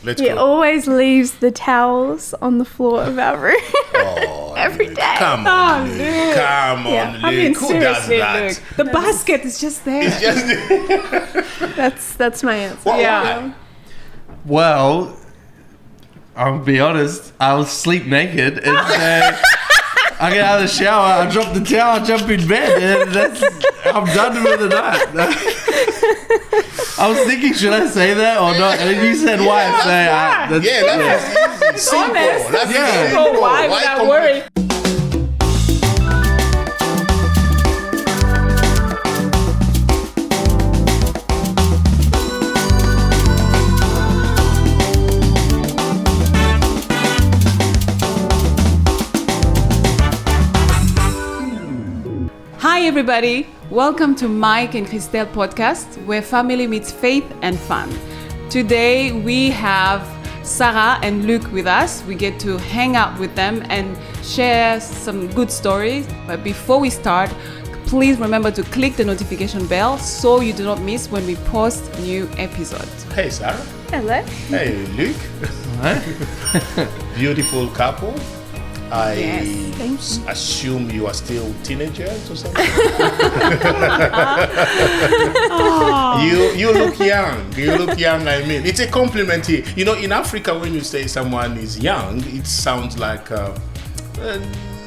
Let's He go. always leaves the towels on the floor of our room. Oh, every Luke. day. Come Oh, on, Luke. Luke. Come on, Yeah. Luke. I mean, Who does seriously, that? Luke. The basket is just there. It's just... That's my answer. Why? Yeah. Well, I'll be honest, I'll sleep naked and I get out of the shower, I drop the towel, I jump in bed, and I'm done for the night. I was thinking, should I say that or not? And then you said why. So, That's easy. Simple. Honest. That's Yeah. simple. Oh, why without compli- worry? Hi everybody, welcome to Mike and Christelle podcast, where family meets faith and fun. Today we have Sarah and Luke with us. We get to hang out with them and share some good stories. But before we start, please remember to click the notification bell so you do not miss when we post new episodes. Hey, Sarah. Hello. Hey, Luke. Beautiful couple. I Yes. assume you are still teenagers or something. You look young. You look young. I mean, it's a compliment here. You know, in Africa, when you say someone is young, it sounds like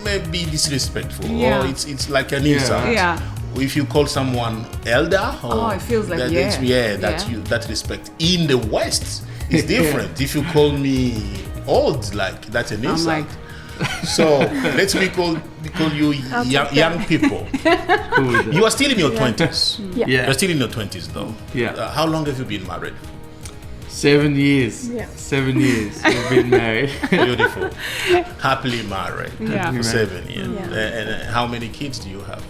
maybe disrespectful, Yeah. or it's like an insult. Yeah. If you call someone elder, or it feels like, that respect. In the West, it's different. If you call me old, like that's an insult. like, So let's call you young people. Cool with that. You are still in your 20s. Yeah. Yeah. You're still in your 20s though. Yeah. How long have you been married? 7 years. Yeah. 7 years we've been married. Beautiful. Happily married Yeah. for 7 years. Yeah. And how many kids do you have?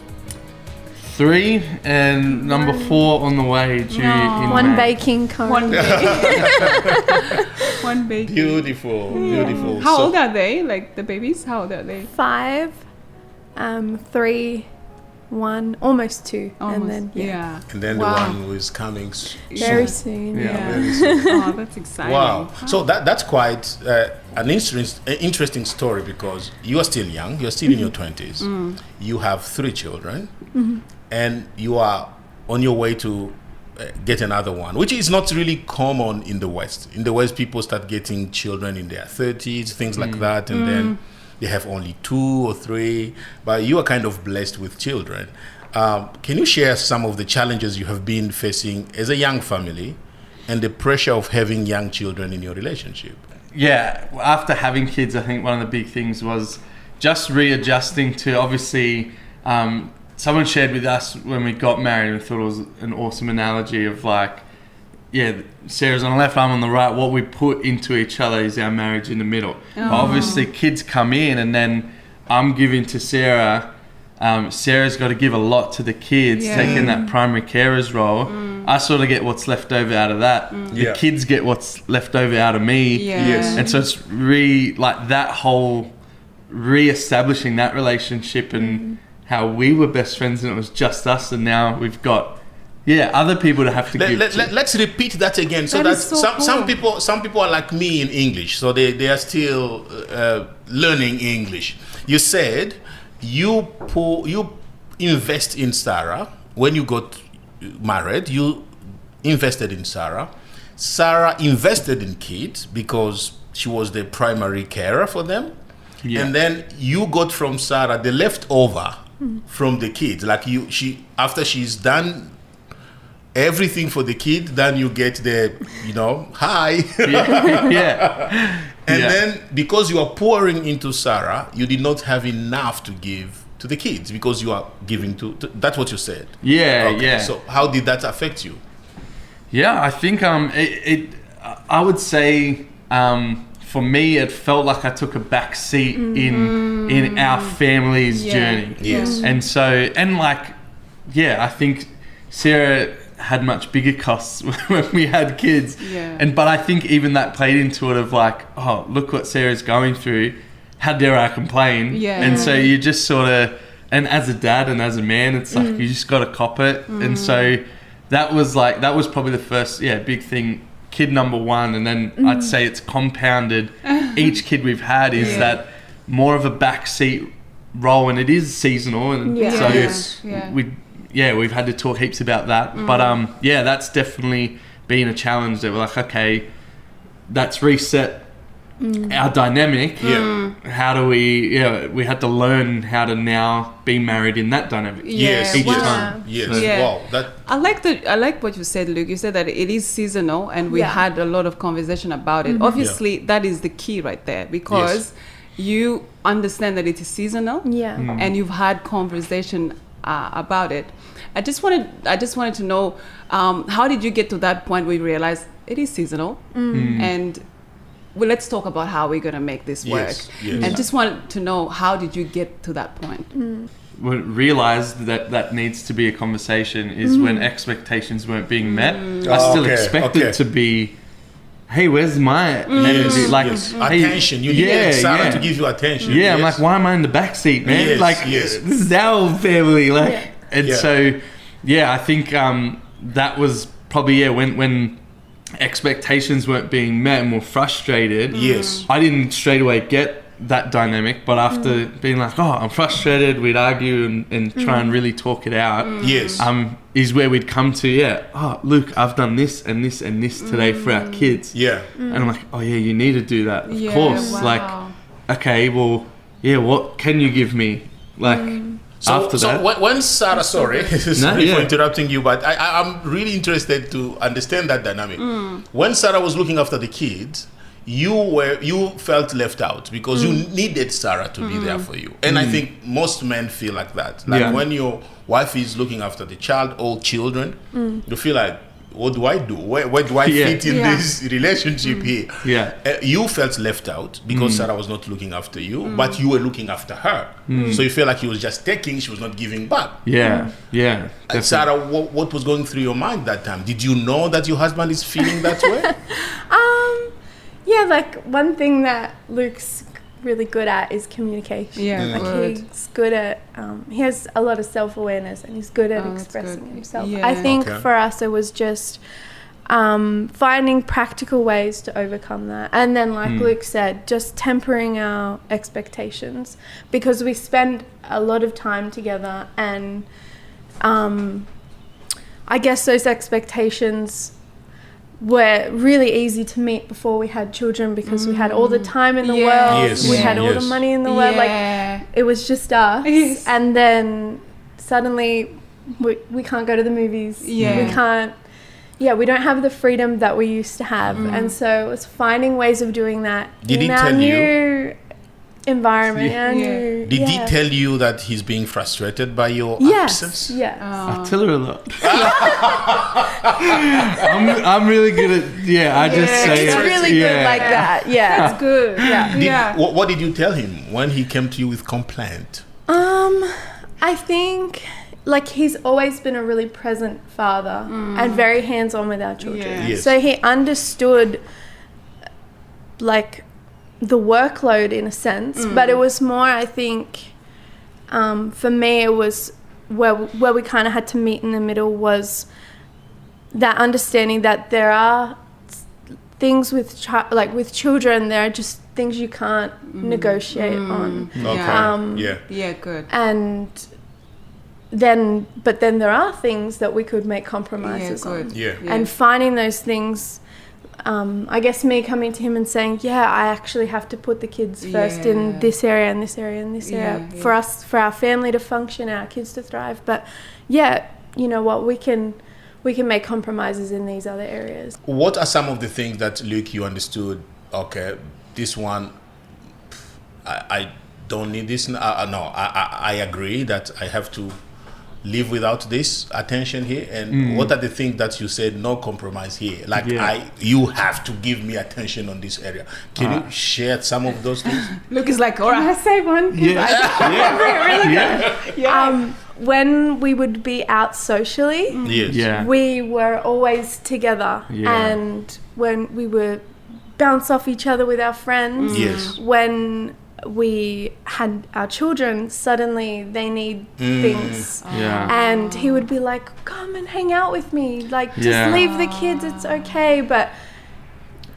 3 and number 4 on the way due in One May. baking cone. one baby. One baby. Beautiful. How So- old are they? Like the babies? How old are they? 5, 3, 1, almost 2. Almost. And then, yeah. And then Wow. the one who is coming very soon. Yeah. very soon. Oh, that's exciting. Wow. So that's quite an interesting story, because you are still young. You're still in your 20s. You have 3 children. And you are on your way to get another one, which is not really common in the West. In the West, people start getting children in their 30s, things like that, and then they have only 2 or 3. But you are kind of blessed with children. Can you share some of the challenges you have been facing as a young family and the pressure of having young children in your relationship? Yeah, after having kids, I think one of the big things was just readjusting to, obviously, someone shared with us when we got married, and thought it was an awesome analogy of like, yeah, Sarah's on the left, I'm on the right. What we put into each other is our marriage in the middle. But obviously, kids come in, and then I'm giving to Sarah. Sarah's got to give a lot to the kids, taking that primary carer's role. I sort of get what's left over out of that. The kids get what's left over out of me. Yeah. Yes. And so it's like that whole re-establishing that relationship and how we were best friends and it was just us, and now we've got other people to have to give to. Let's repeat that again. So That that is so some people are like me in English, so they are still learning English. You said you invest in Sarah when you got married. You invested in Sarah. Sarah invested in kids because she was the primary carer for them. Yeah. And then you got from Sarah the leftover from the kids. Like after she's done everything for the kid, then you get the, hi. yeah. And then because you are pouring into Sarah, you did not have enough to give to the kids because you are giving to that's what you said. Yeah. So how did that affect you? Yeah, I think I would say for me it felt like I took a back seat in our family's journey. Yes. And so I think Sarah had much bigger costs when we had kids. Yeah. But I think even that played into it of like, oh, look what Sarah's going through. How dare I complain? Yeah. And so you just sort of, and as a dad and as a man, it's like you just got to cop it. And so that was probably the first big thing kid number one, and then I'd say it's compounded. Each kid we've had is that more of a backseat role, and it is seasonal, and so we've had to talk heaps about that. But that's definitely been a challenge that we're like, okay, that's reset our dynamic. How do we had to learn how to now be married in that dynamic. Each time. Wow, that I like what you said, Luke. You said that it is seasonal, and we had a lot of conversation about it. Obviously, that is the key right there, because you understand that it is seasonal, and you've had conversation about it. I just wanted to know, how did you get to that point where you realized it is seasonal, and well, let's talk about how we're going to make this work. And just wanted to know, how did you get to that point? We realized that needs to be a conversation is when expectations weren't being met. I still expected to be, hey, where's my energy? Like, hey, attention. You needed Sarah to give you attention. I'm like, why am I in the backseat, man? This is our family. Like, so, I think that was probably when expectations weren't being met and we're frustrated. I didn't straight away get that dynamic, but after being like, I'm frustrated, we'd argue and try and really talk it out. Is where we'd come to, Luke, I've done this and this and this today for our kids. And I'm like, you need to do that. Of course. Wow. Like, okay, well, what can you give me? Like, after that. When Sarah, sorry for interrupting you, but I'm really interested to understand that dynamic. When Sarah was looking after the kids, you felt left out because you needed Sarah to be there for you. And I think most men feel like that. Like when your wife is looking after the child or children, you feel like, what do I do? Where do I fit in this relationship here? You felt left out because Sarah was not looking after you, but you were looking after her. So you feel like he was just taking, she was not giving back. Sarah, what was going through your mind that time? Did you know that your husband is feeling that way? Like one thing that Luke's really good at is communication. He's good at he has a lot of self-awareness, and he's good at expressing himself. I think for us it was just finding practical ways to overcome that, and then like Luke said, just tempering our expectations, because we spend a lot of time together, and I guess those expectations were really easy to meet before we had children, because we had all the time in the world, we had all the money in the world, like it was just us, and then suddenly we can't go to the movies, we can't, we don't have the freedom that we used to have, and so it was finding ways of doing that in our new environment. Did he tell you that he's being frustrated by your absence? I tell her a lot. I'm really good at I just say it's really good like that. It's good. What did you tell him when he came to you with complaint? I think like he's always been a really present father and very hands-on with our children. So he understood like the workload in a sense, but it was more, I think, for me, it was where we kind of had to meet in the middle, was that understanding that there are things with with children, there are just things you can't negotiate on. Good. And then there are things that we could make compromises on. And finding those things. I guess me coming to him and saying, I actually have to put the kids first in this area and this area and this area for us, for our family to function, our kids to thrive. But you know what, we can make compromises in these other areas. What are some of the things that, Luke, you understood? Okay, this one, I don't need this. No, I agree that I have to live without this attention here. And what are the things that you said, no compromise here? Like you have to give me attention on this area. Can you share some of those things? Luke is like, all right. Can I say one? Really good. When we would be out socially, we were always together. And when we would bounce off each other with our friends, when we had our children, suddenly they need things, and he would be like, come and hang out with me, like just leave the kids, it's okay. But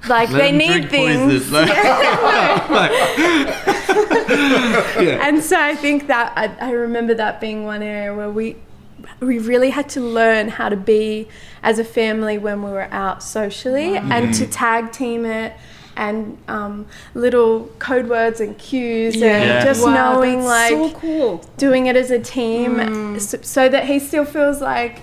like Let they them need drink things. poison. Yeah. And so I think that I remember that being one area where we really had to learn how to be as a family when we were out socially, and to tag team it, and little code words and cues, and just knowing that's like so cool. doing it as a team, so that he still feels like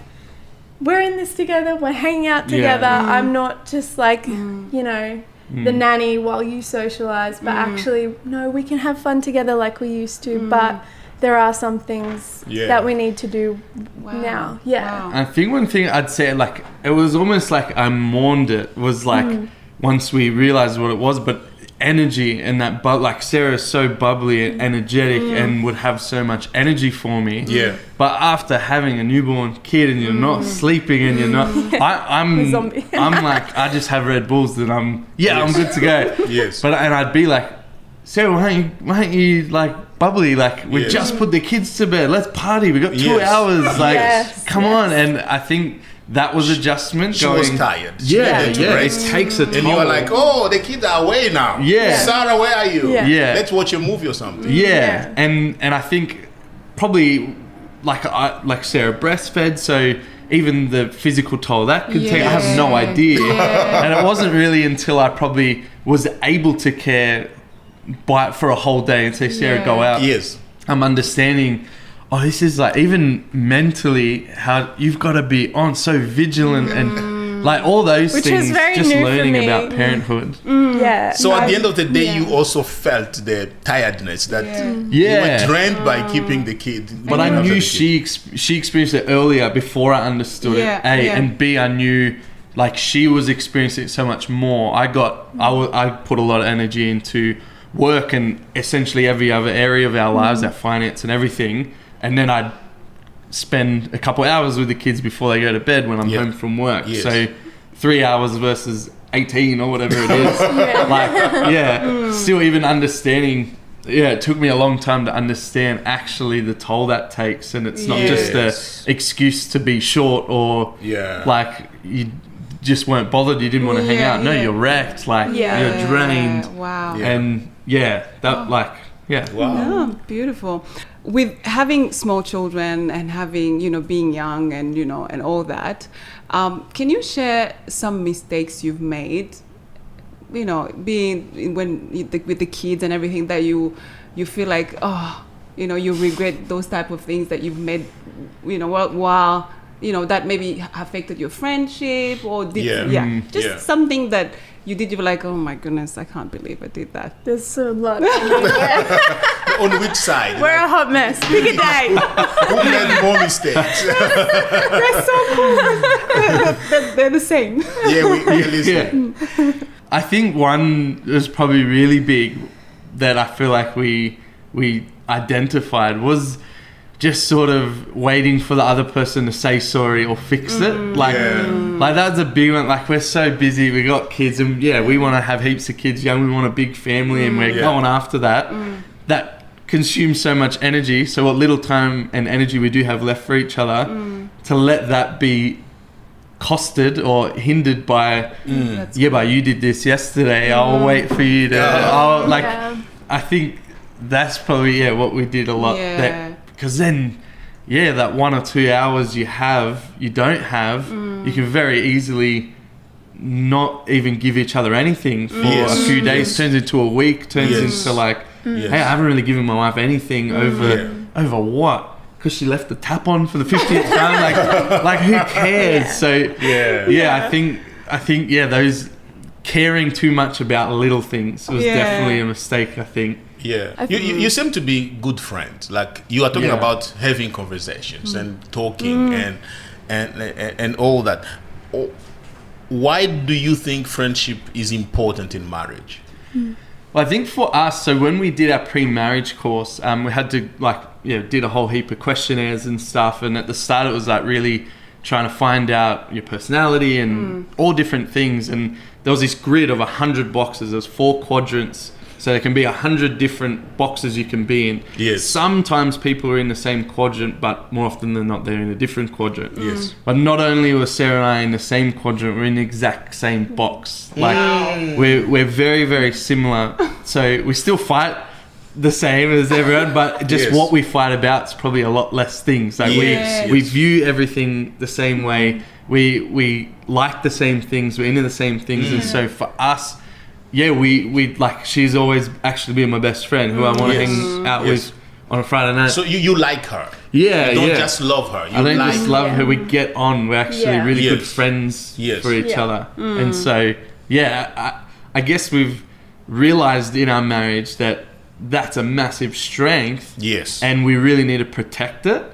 we're in this together, we're hanging out together. I'm not just like you know, the nanny while you socialize, but actually no, we can have fun together like we used to, but there are some things that we need to do now. I think one thing I'd say, like, it was almost like I mourned it, was like once we realized what it was, but energy and that, but like Sarah is so bubbly and energetic and would have so much energy for me. Yeah. But after having a newborn kid and you're not sleeping and you're not, I'm zombie. I'm like, I just have Red Bulls and I'm good to go. Yes. But and I'd be like, Sarah, why aren't you like bubbly? Like, we just put the kids to bed. Let's party. We got 2 hours. Like, come on. And I think that was adjustment. She was tired. It takes a toll. And you were like, oh, the kids are away now. Yeah. Sarah, where are you? Yeah. Let's watch a movie or something. Yeah. And I think probably like Sarah breastfed, so even the physical toll that could take, I have no idea. And it wasn't really until I probably was able to care for a whole day and say, Sarah, go out. Yes. I'm understanding, this is like, even mentally, how you've got to be on so vigilant and like all those Which things, was very just new for learning me. about parenthood. So at the end of the day, you also felt the tiredness that you were drained by keeping the kid. But I knew she experienced it earlier before I understood it. And B, I knew like she was experiencing it so much more. I put a lot of energy into work and essentially every other area of our lives, our finance and everything, and then I'd spend a couple hours with the kids before they go to bed when I'm home from work. So 3 hours versus 18 or whatever it is. Still even understanding, it took me a long time to understand actually the toll that takes, and it's not just an excuse to be short or like you just weren't bothered, you didn't want to hang out. No, you're wrecked, like you're drained. And Wow. Oh, beautiful. With having small children and having, being young and, and all that, can you share some mistakes you've made, being with the kids and everything that you feel like, you regret those type of things that you've made, while that maybe affected your friendship or something that you did, you were like, oh my goodness, I can't believe I did that. There's so lot. On which side? We're a hot mess. Pick a day. Who made more mistakes? They're so cool. They're the same. We listen. I think one was probably really big that I feel like we identified was just sort of waiting for the other person to say sorry or fix it. Like that's a big one. Like, we're so busy, we got kids and we want to have heaps of kids young, we want a big family and we're going after that. That consumes so much energy. So what little time and energy we do have left for each other, to let that be costed or hindered by, but you did this yesterday, I'll wait for you to, I think that's probably, what we did a lot. Because then, that 1 or 2 hours you don't have, you can very easily not even give each other anything for a few days, turns into a week, turns into like, hey, I haven't really given my wife anything over what? Because she left the tap on for the 50th time? Like who cares? So, I think, those caring too much about little things was definitely a mistake, I think. You seem to be good friends. Like, you are talking about having conversations and talking and all that. Why do you think friendship is important in marriage? Well, I think for us, so when we did our pre-marriage course, we had to did a whole heap of questionnaires and stuff. And at the start, it was like really trying to find out your personality and all different things. And there was this grid of 100 boxes. There was 4 quadrants So there can be 100 different boxes you can be in. Yes. Sometimes people are in the same quadrant, but more often than not, they're in a different quadrant. Yes. But not only were Sarah and I in the same quadrant, we're in the exact same box. Like we're very, very similar. So we still fight the same as everyone, but just what we fight about is probably a lot less things. Like we view everything the same way. We like the same things. We're into the same things, and so for us, we like. She's always actually been my best friend, who I want to hang out with on a Friday night. So you like her? Yeah, you don't just love her. I don't just love her. We get on. We're actually really good friends for each other, and so I guess we've realized in our marriage that that's a massive strength. Yes. And we really need to protect it.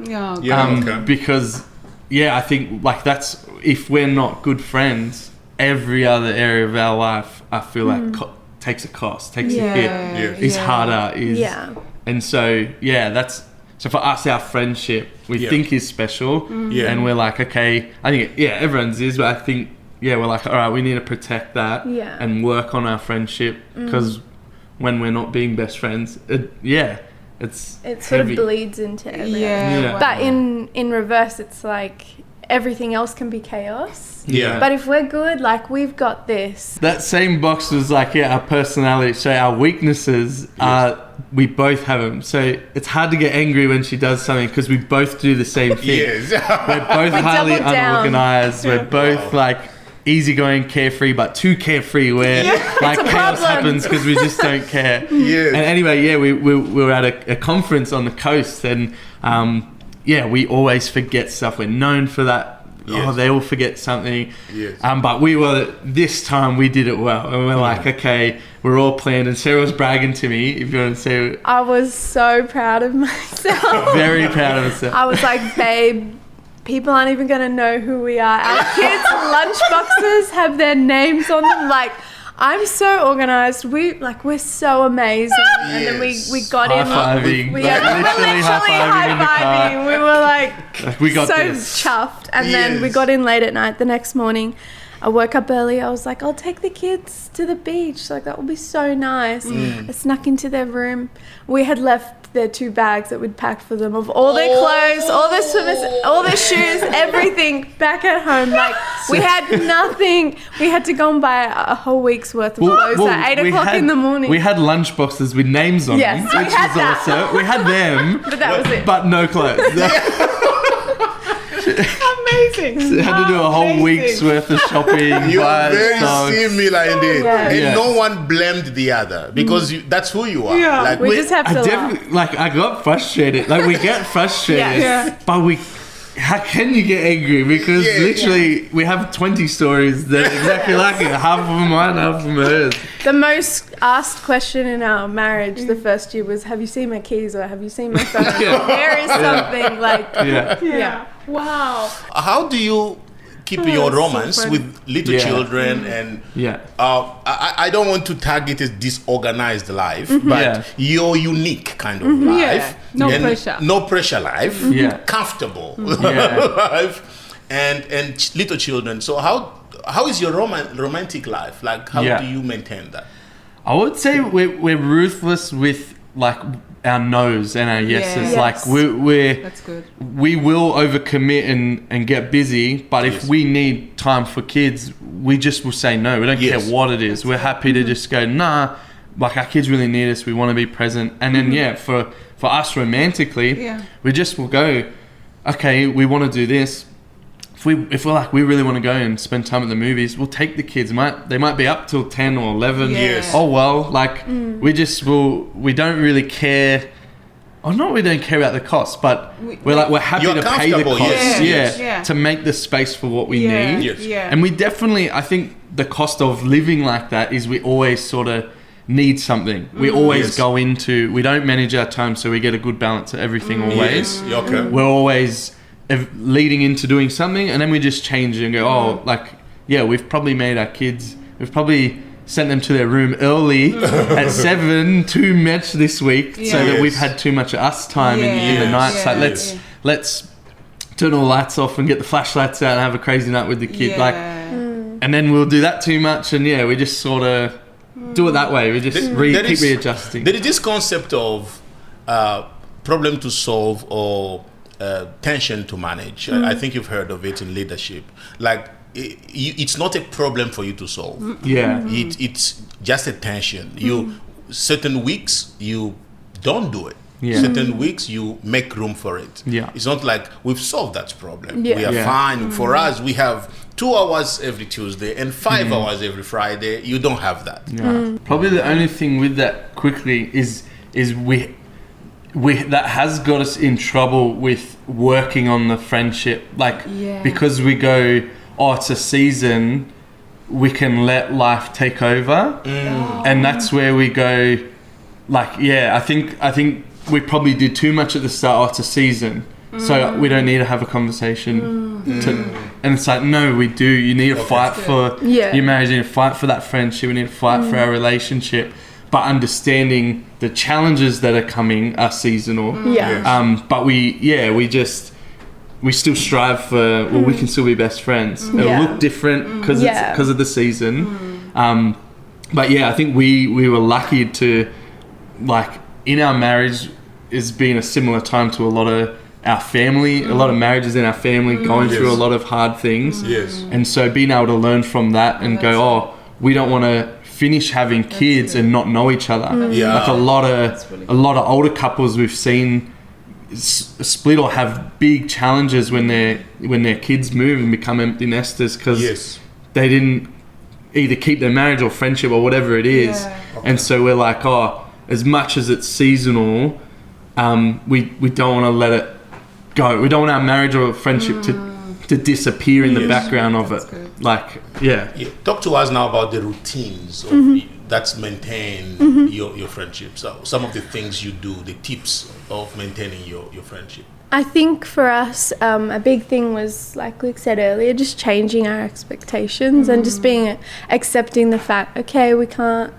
Because, I think like that's, if we're not good friends, every other area of our life, I feel like takes a cost, takes a hit, is harder. And so, so for us, our friendship, we think is special. And we're like, okay, I think, everyone's is, but I think, we're like, all right, we need to protect that and work on our friendship, because when we're not being best friends, it sort of bleeds into everything. But in reverse, it's like everything else can be chaos. But if we're good, like we've got this. That same box was like our personality. So our weaknesses are, we both have them. So it's hard to get angry when she does something, because we both do the same thing. We're both highly unorganized. We're both like easygoing, carefree, but too carefree where like chaos happens because we just don't care. And anyway, we were at a conference on the coast, and we always forget stuff. We're known for that. They all forget something. But this time we did it well, and we're like, okay, we're all planned. And Sarah was bragging to me, if you want to say. I was so proud of myself. Very proud of myself. I was like, babe, people aren't even going to know who we are. Our kids' lunchboxes have their names on them. Like, I'm so organized. We're so amazing. And then we got in. High-fiving. We literally high-fiving. We were like we got so this. chuffed. And then we got in late at night the next morning. I woke up early. I was like, I'll take the kids to the beach. Like, that will be so nice. I snuck into their room. We had left their 2 bags that we'd packed for them of all their clothes, all their swimmers, all their shoes, everything back at home. Like, we had nothing. We had to go and buy a whole week's worth of clothes at 8 o'clock in the morning. We had lunch boxes with names on them, which was also, we had them, but that was it. But no clothes. Amazing. So had to do a whole week's worth of shopping. You are very similar indeed. And no one blamed the other, because that's who you are. Like, we just have to laugh. I got frustrated. Like, we get frustrated, but how can you get angry? Because literally we have 20 stories that are exactly like it. Half of them mine, half of them hers. The most asked question in our marriage the first year was, have you seen my keys, or have you seen my phone? There is something like wow. How do you keep your romance with little children? And I don't want to tag it as disorganized life, but your unique kind of life. No pressure. No pressure life. Comfortable life. And little children. So how is your romantic life? Like, how do you maintain that? I would say we're ruthless with like our no's and our yeses. Like that's good. We will overcommit and get busy, but if we need time for kids, we just will say no. We don't care what it is. We're happy to just go, nah, like our kids really need us. We want to be present. And then for us romantically, we just will go, okay, we want to do this. If we're like, we really want to go and spend time at the movies, we'll take the kids. They might be up till 10 or 11. Oh well, like we don't really care. Or not, we don't care about the cost, but we're happy to pay the cost. To make the space for what we need. And we definitely, I think the cost of living like that is we always sort of need something. We always go into, we don't manage our time, so we get a good balance of everything always. We're always leading into doing something, and then we just change it and go, we've probably made our kids, we've probably sent them to their room early at 7, too much this week, so that we've had too much us time in the night. So let's turn all the lights off and get the flashlights out and have a crazy night with the kid. And then we'll do that too much, and we just sort of do it that way. We just keep readjusting. There is this concept of problem to solve or tension to manage. I think you've heard of it in leadership. Like, it's not a problem for you to solve. Yeah. It's just a tension. Certain weeks you don't do it. Yeah. Certain weeks you make room for it. Yeah. It's not like we've solved that problem. Yeah. We are fine. For us, we have 2 hours every Tuesday and 5 hours every Friday. You don't have that. Yeah. Probably the only thing with that quickly is we that has got us in trouble with working on the friendship. Like, because we go, it's a season, we can let life take over. And that's where we go, like, I think we probably did too much at the start. It's a season, so we don't need to have a conversation. And it's like, no, we do. You need to fight for your marriage. You need to fight for that friendship. We need to fight for our relationship. But understanding the challenges that are coming are seasonal. But we still strive for. Well, we can still be best friends. It'll look different because of the season. But I think we were lucky to, like, in our marriage is being a similar time to a lot of our family, a lot of marriages in our family going through a lot of hard things. And so being able to learn from that and go, we don't want to finish having kids and not know each other. Like a lot of older couples we've seen split or have big challenges when their kids move and become empty nesters because they didn't either keep their marriage or friendship or whatever it is. And so we're like, as much as it's seasonal, we don't want to let it go. We don't want our marriage or friendship to disappear in the background of it. Like, Talk to us now about the routines that's maintain your friendship. So some of the things you do, the tips of maintaining your friendship. I think for us, a big thing was, like Luke said earlier, just changing our expectations and just accepting the fact, okay, we can't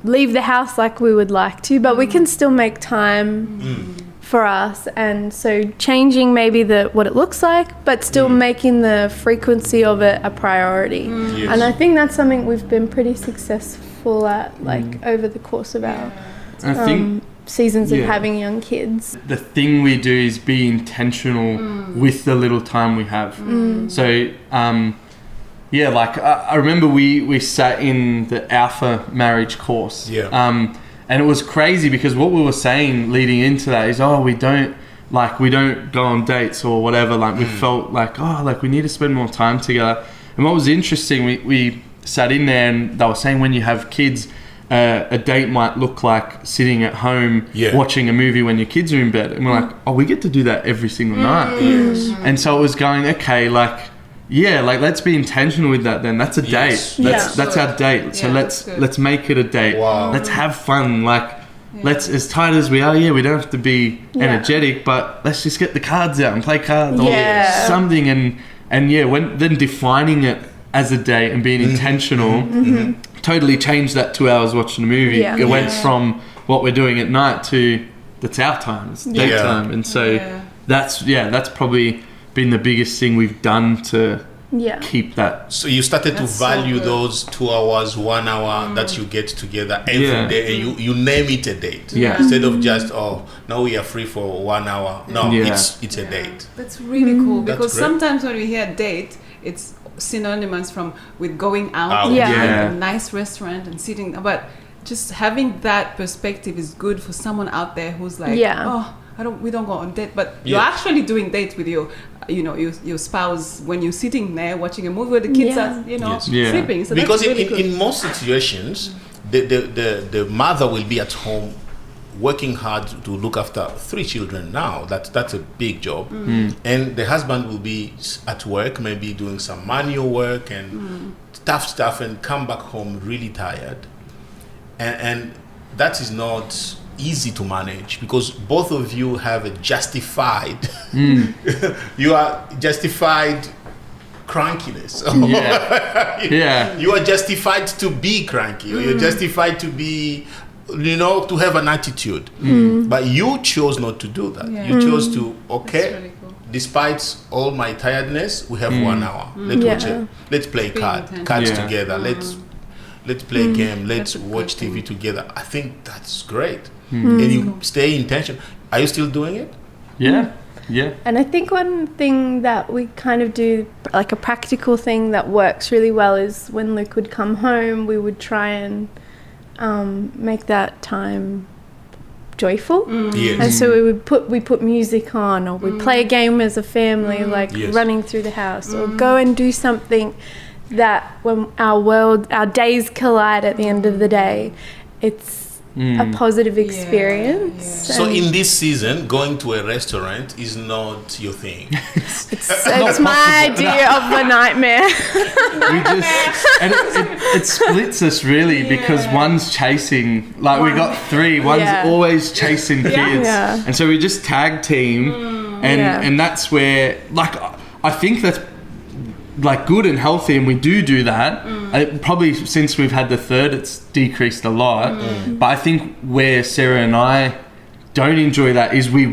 leave the house like we would like to, but we can still make time for us. And so changing maybe what it looks like, but still making the frequency of it a priority. And I think that's something we've been pretty successful at, like over the course of our I think seasons of having young kids. The thing we do is be intentional with the little time we have. So like I remember we sat in the Alpha marriage course. And it was crazy because what we were saying leading into that is, we don't go on dates or whatever. Like we felt like, we need to spend more time together. And what was interesting, we sat in there and they were saying when you have kids, a date might look like sitting at home watching a movie when your kids are in bed. And we're like, we get to do that every single night. And so it was going, okay, let's be intentional with that then. That's a date. That's our date. So let's make it a date. Let's have fun. Let's, as tight as we are, we don't have to be energetic, but let's just get the cards out and play cards or something. And then defining it as a date and being intentional totally changed that 2 hours watching a movie. It went from what we're doing at night to that's our time. It's date time. And so that's probably been the biggest thing we've done to keep that. So you started to value those 2 hours, 1 hour that you get together every day, and you name it a date. Instead of just now we are free for 1 hour. No, it's a date. That's really cool because sometimes when we hear date, it's synonymous with going out, a nice restaurant and sitting. But just having that perspective is good for someone out there who's like, we don't go on date, but you're actually doing dates with your spouse when you're sitting there watching a movie where the kids are, sleeping. So because that's really in most situations, the mother will be at home working hard to look after 3 children now. That's a big job. And the husband will be at work, maybe doing some manual work and tough stuff, and come back home really tired. And that is not easy to manage because both of you have a justified you are justified crankiness. You are justified to be cranky, or you're justified to be, to have an attitude. But you chose not to do that. You chose to, really cool. Despite all my tiredness, we have 1 hour. Let's play cards together. Let's let's play a game, let's watch TV together. I think that's great. And you stay intentional. Are you still doing it? Yeah. And I think one thing that we kind of do, like a practical thing that works really well, is when Luke would come home, we would try and make that time joyful. Yes. And so we put music on, or we play a game as a family, like running through the house, or go and do something that when our days collide at the end of the day, it's a positive experience. So in this season, going to a restaurant is not your thing. It's my idea of a nightmare. And it splits us really, because one's chasing, like we got 3, one's always chasing kids. And so we just tag team, and that's where, like, I think that's like good and healthy, and we do that. Probably since we've had the third, it's decreased a lot. But I think where Sarah and I don't enjoy that is we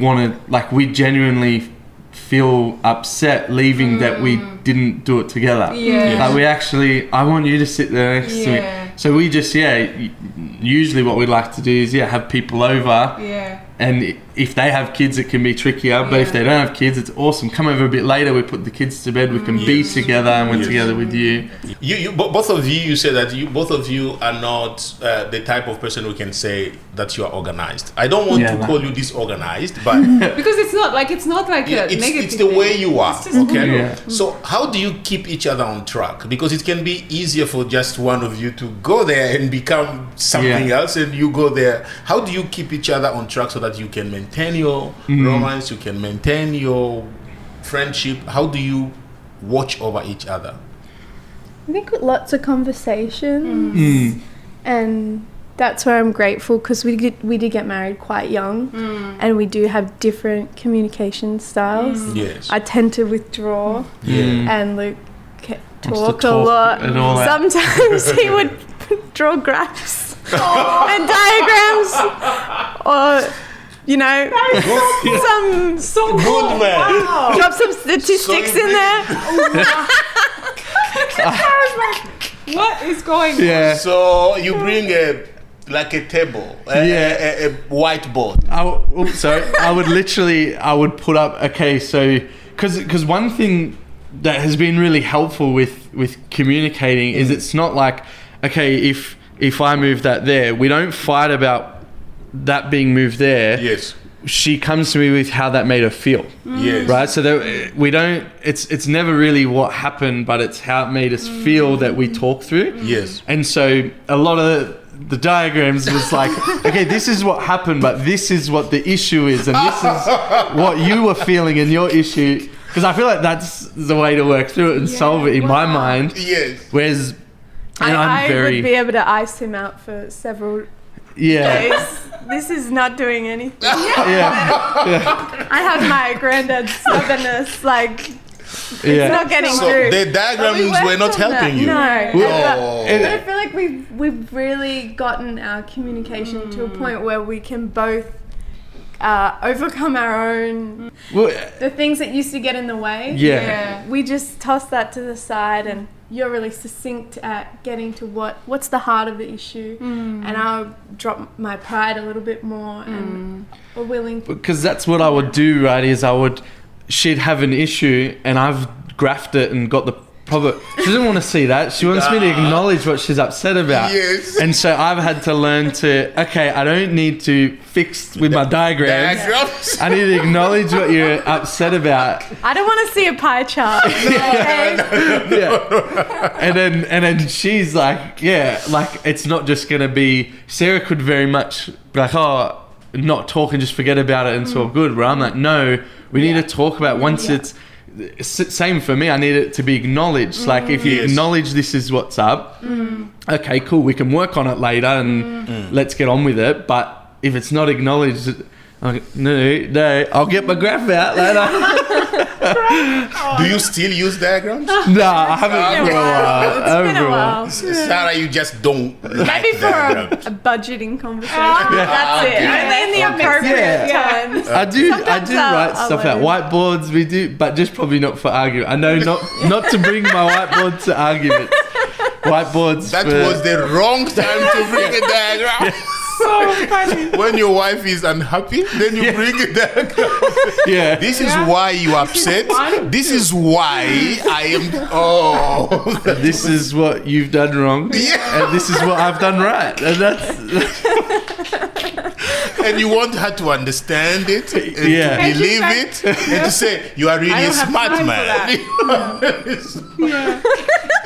genuinely feel upset leaving that we didn't do it together. Like we actually, I want you to sit there next to me. So we just usually what we'd like to do is have people over. And if they have kids, it can be trickier. But if they don't have kids, it's awesome. Come over a bit later. We put the kids to bed. We can be together, and we're together with you. Both of you. You said that both of you are not the type of person who can say that you are organized. I don't want to call you disorganized, but because it's not like a negative. It's the way you are. Okay. Yeah. So how do you keep each other on track? Because it can be easier for just one of you to go there and become something else, and you go there. How do you keep each other on track so that you can maintain your romance, you can maintain your friendship? How do you watch over each other? I think lots of conversations, and that's where I'm grateful, because we did get married quite young, and we do have different communication styles. Yes. I tend to withdraw, and Luke talk a lot. And all that. Sometimes he would draw graphs and diagrams, or some Good man. drop some statistics in there. What is going on? Yeah. So you bring a table, a whiteboard. I would put up, so because one thing that has been really helpful with communicating is it's not like, if I move that there, we don't fight about that being moved there. Yes. She comes to me with how that made her feel. Yes. Right? So that we don't, it's never really what happened, but it's how it made us feel that we talk through. Yes. And so a lot of the diagrams was like, okay, this is what happened, but this is what the issue is, and this is what you were feeling in your issue. Because I feel like that's the way to work through it and solve it in my mind. Yes. Whereas I would be able to ice him out for several days. This is not doing anything. I have my granddad's stubbornness, it's not getting through. The diagrams were not helping you. No. Oh. But I feel like we've really gotten our communication to a point where we can both overcome our own the things that used to get in the way. We just toss that to the side, and you're really succinct at getting to what's the heart of the issue, and I'll drop my pride a little bit more, and we're willing to, because that's what I would do, right? She'd have an issue, and I've graphed it and got the proper. She doesn't want to see that. She wants me to acknowledge what she's upset about. Yes. And so I've had to learn to, I don't need to fix with my diagrams. I need to acknowledge what you're upset about. I don't want to see a pie chart. And then she's like, it's not just gonna be. Sarah could very much be like, not talk and just forget about it and it's all good. Where I'm like, no, we need to talk about once it's. Same for me. I need it to be acknowledged. Like if you acknowledge this is what's up, okay, cool. We can work on it later and let's get on with it. But if it's not acknowledged, no, I'll get my graph out later. Do you still use diagrams? No, I haven't for a while. It's been a while. Sarah, you just don't like Maybe for diagrams. a budgeting conversation. That's it. Only in the appropriate times. I do Sometimes write I'll stuff out. Whiteboards we do, but just probably not for argument. I know not to bring my whiteboard to argument. whiteboards. That was the wrong time to bring a diagram. So funny. When your wife is unhappy, then you bring a diagram. Yeah. This is why you upset. This is why I am. Oh, This is what you've done wrong, and this is what I've done right, and that's and you want her to understand it, and Yeah. to believe it, and to say you are really a don't have smart time for man.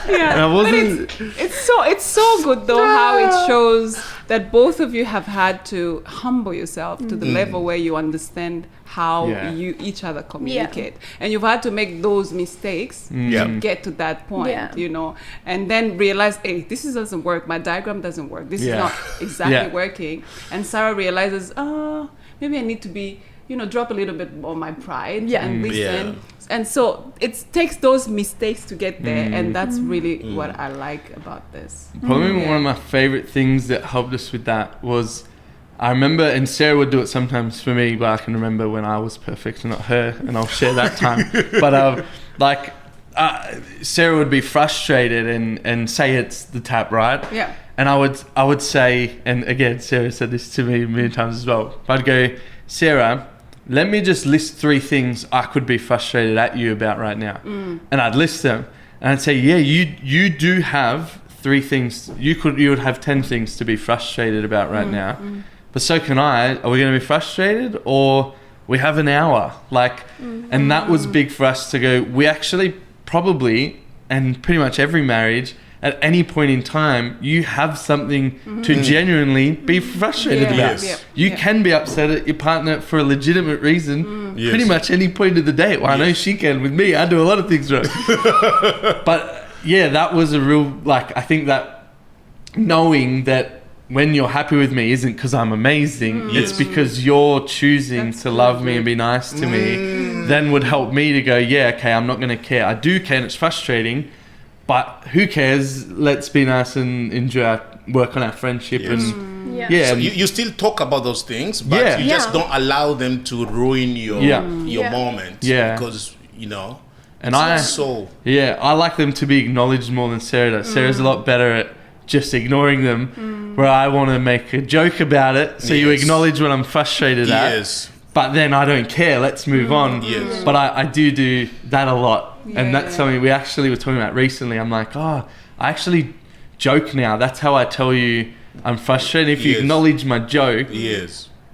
Yeah. and I wasn't. It's so good though how it shows that both of you have had to humble yourself to the level where you understand how you each other communicate, and you've had to make those mistakes to get to that point, you know, and then realize, hey, this doesn't work. My diagram doesn't work. This is not exactly working. And Sarah realizes, oh, maybe I need to be, you know, drop a little bit on my pride and listen. And so it takes those mistakes to get there, and that's really what I like about this. Probably one of my favorite things that helped us with that was, I remember, and Sarah would do it sometimes for me, but I can remember when I was perfect and not her, and I'll share that time. But Sarah would be frustrated and say it's the tap, right? Yeah. And I would say, and again, Sarah said this to me a million times as well. I'd go, Sarah, let me just list 3 things I could be frustrated at you about right now. And I'd list them. And I'd say, yeah, you do have 3 things. You would have 10 things to be frustrated about right now. But so can I. Are we going to be frustrated, or we have an hour? And that was big for us to go, we actually probably, and pretty much every marriage, at any point in time, you have something to genuinely be frustrated about. Yes. You can be upset at your partner for a legitimate reason, pretty much any point of the day. Well, I know she can. With me, I do a lot of things wrong. But yeah, that was a real, I think that knowing that when you're happy with me isn't because I'm amazing, it's because you're choosing to love me and be nice to me, then would help me to go, yeah, okay, I'm not going to care. I do care, and it's frustrating, but who cares? Let's be nice and enjoy work on our friendship. Yes. And So you still talk about those things, but you just don't allow them to ruin your moment. Yeah. Because, you know, And it's I so... Yeah, I like them to be acknowledged more than Sarah does. Sarah's a lot better at just ignoring them, where I want to make a joke about it. So you acknowledge what I'm frustrated at. Yes. But then I don't care. Let's move on. Yes. But I do that a lot. And that's something we actually were talking about recently. I'm like, I actually joke now. That's how I tell you I'm frustrated. If you acknowledge my joke,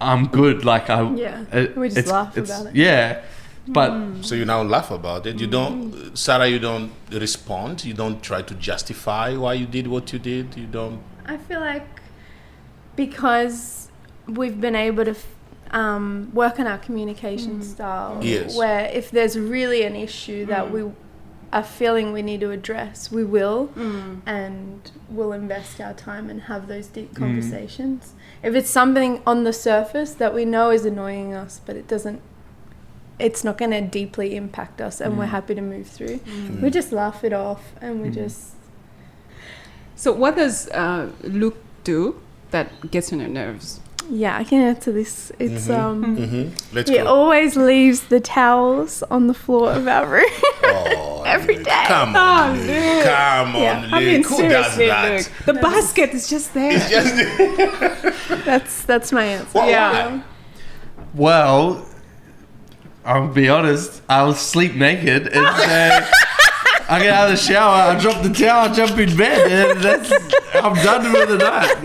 I'm good. We just laugh about it. Yeah. But so you now laugh about it. You don't, Sarah, you don't respond. You don't try to justify why you did what you did. You don't. I feel like because we've been able to work on our communication style, where if there's really an issue that we are feeling we need to address, we will, and we'll invest our time and have those deep conversations. If it's something on the surface that we know is annoying us, but it's not going to deeply impact us, and we're happy to move through, we just laugh it off, and we just... So what does Luke do that gets on your nerves? Yeah, I can answer this. It's Let's he go. always leaves the towels on the floor of our room every day. Come on, Luke. Come on, Luke. I mean, Who does seriously, that? Luke. The basket is just there. It's just That's my answer. Why? well, I'll be honest. I'll sleep naked and I get out of the shower, I drop the towel, I jump in bed, and I'm done for the night.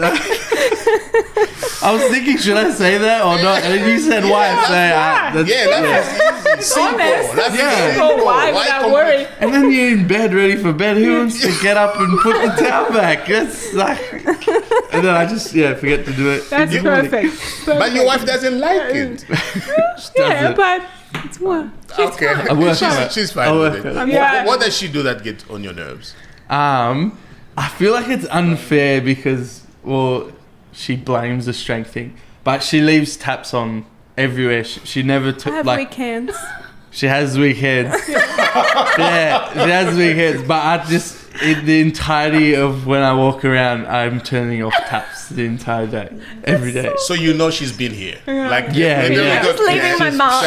I was thinking, should I say that or not? And then you said why. that's easy. Simple. That's simple. Why would I worry? And then you're in bed, ready for bed. Who wants to get up and put the towel back? It's and then I just forget to do it. That's perfect. But your wife doesn't like it. But it's what? She's fine with it. What does she do that gets on your nerves? I feel like it's unfair because, she blames the strength thing, but she leaves taps on everywhere. She never took weekends. She has weekends. She has weekends. But I just, in the entirety of when I walk around, I'm turning off taps the entire day, every day. So you know she's been here. Just leaving my mom.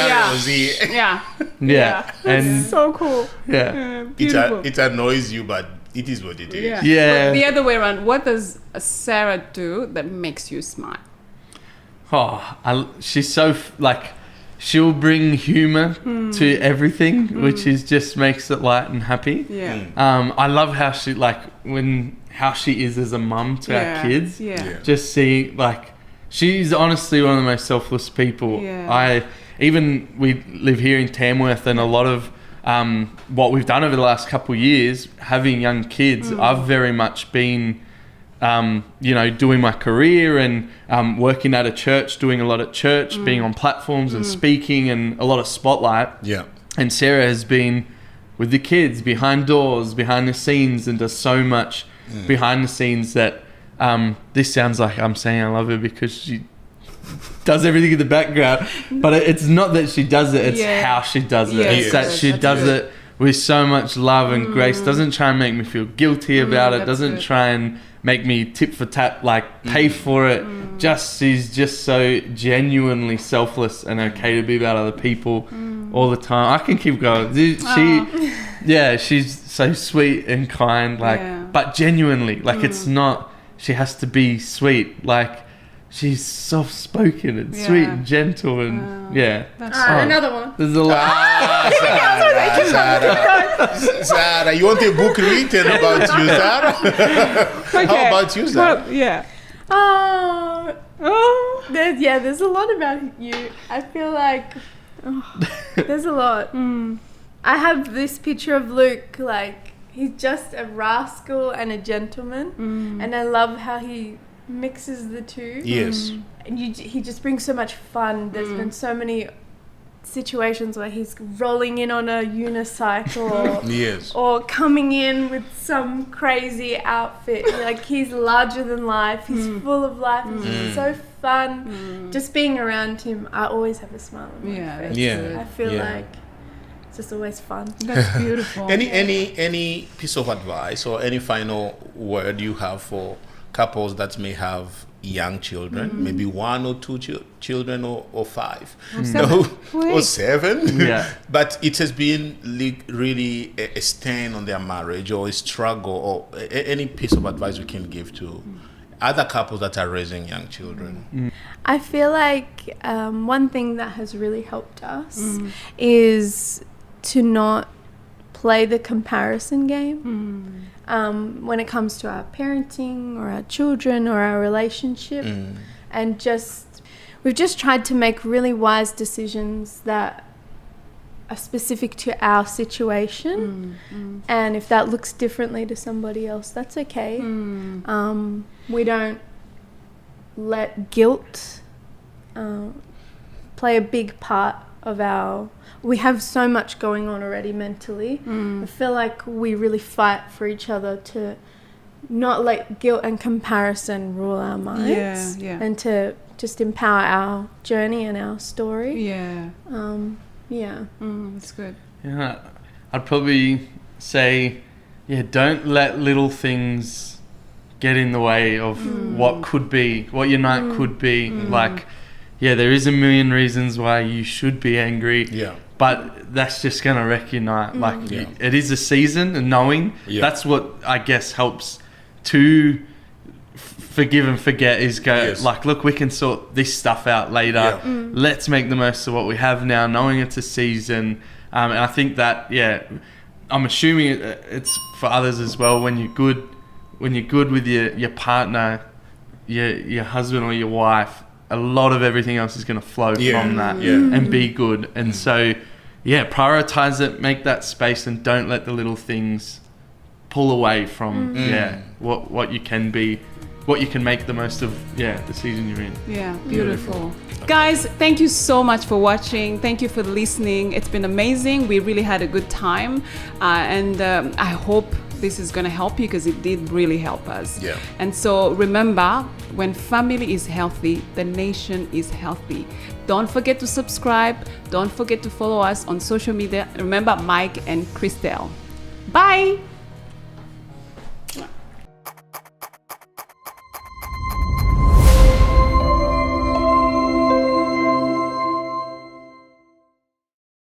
Yeah. And so cool. Yeah. It annoys you, but it is what it is. But the other way around, what does Sarah do that makes you smile? She's so she'll bring humor to everything, which is just makes it light and happy. I love how she how she is as a mum to our kids. Just see she's honestly one of the most selfless people. We live here in Tamworth, and a lot of what we've done over the last couple of years, having young kids, I've very much been doing my career and working at a church, doing a lot at church, being on platforms and speaking and a lot of spotlight. And Sarah has been with the kids behind doors, behind the scenes, and does so much behind the scenes that this sounds like I'm saying I love her because she does everything in the background, but it's not that she does it, it's how she does it. It's that she does it with so much love and grace, doesn't try and make me feel guilty about it, doesn't try and make me tit for tat, pay for it. She's just so genuinely selfless and okay to be about other people all the time. I can keep going. She's so sweet and kind, but genuinely, it's not, she has to be sweet, she's soft-spoken and sweet and gentle and another one. There's a lot. Sarah, you want a book written about you, Sarah? How about you, Sarah? There's a lot about you. I feel like there's a lot. I have this picture of Luke, he's just a rascal and a gentleman, and I love how he mixes the two. Yes. And he just brings so much fun. There's been so many situations where he's rolling in on a unicycle or coming in with some crazy outfit. He's larger than life. He's full of life. It's so fun. Just being around him, I always have a smile on my face. I feel like it's just always fun. That's beautiful. Any piece of advice or any final word you have for couples that may have young children, maybe 1 or 2 children or 5 or 7 but it has been really a stain on their marriage or a struggle, or any piece of advice we can give to other couples that are raising young children? I feel like one thing that has really helped us is to not play the comparison game. When it comes to our parenting or our children or our relationship, and we've just tried to make really wise decisions that are specific to our situation, and if that looks differently to somebody else, that's okay. We don't let guilt play a big part of we have so much going on already mentally. I feel like we really fight for each other to not let guilt and comparison rule our minds, and to just empower our journey and our story. That's good. I'd probably say, don't let little things get in the way of what could be, what your night could be. There is a million reasons why you should be angry. But that's just going to wreck your night. It is a season, and knowing that's what I guess helps to forgive and forget is look, we can sort this stuff out later. Let's make the most of what we have now, knowing it's a season. And I think that, I'm assuming it's for others as well. When you're good with your partner, your husband or your wife, a lot of everything else is going to flow from that and be good. And so, prioritize it, make that space, and don't let the little things pull away from what you can be, what you can make the most of the season you're in. Beautiful. Guys, thank you so much for watching. Thank you for listening. It's been amazing. We really had a good time, and I hope this is going to help you, because it did really help us. And so remember, when family is healthy, the nation is healthy. Don't forget to subscribe. Don't forget to follow us on social media. Remember, Mike and Christelle. Bye.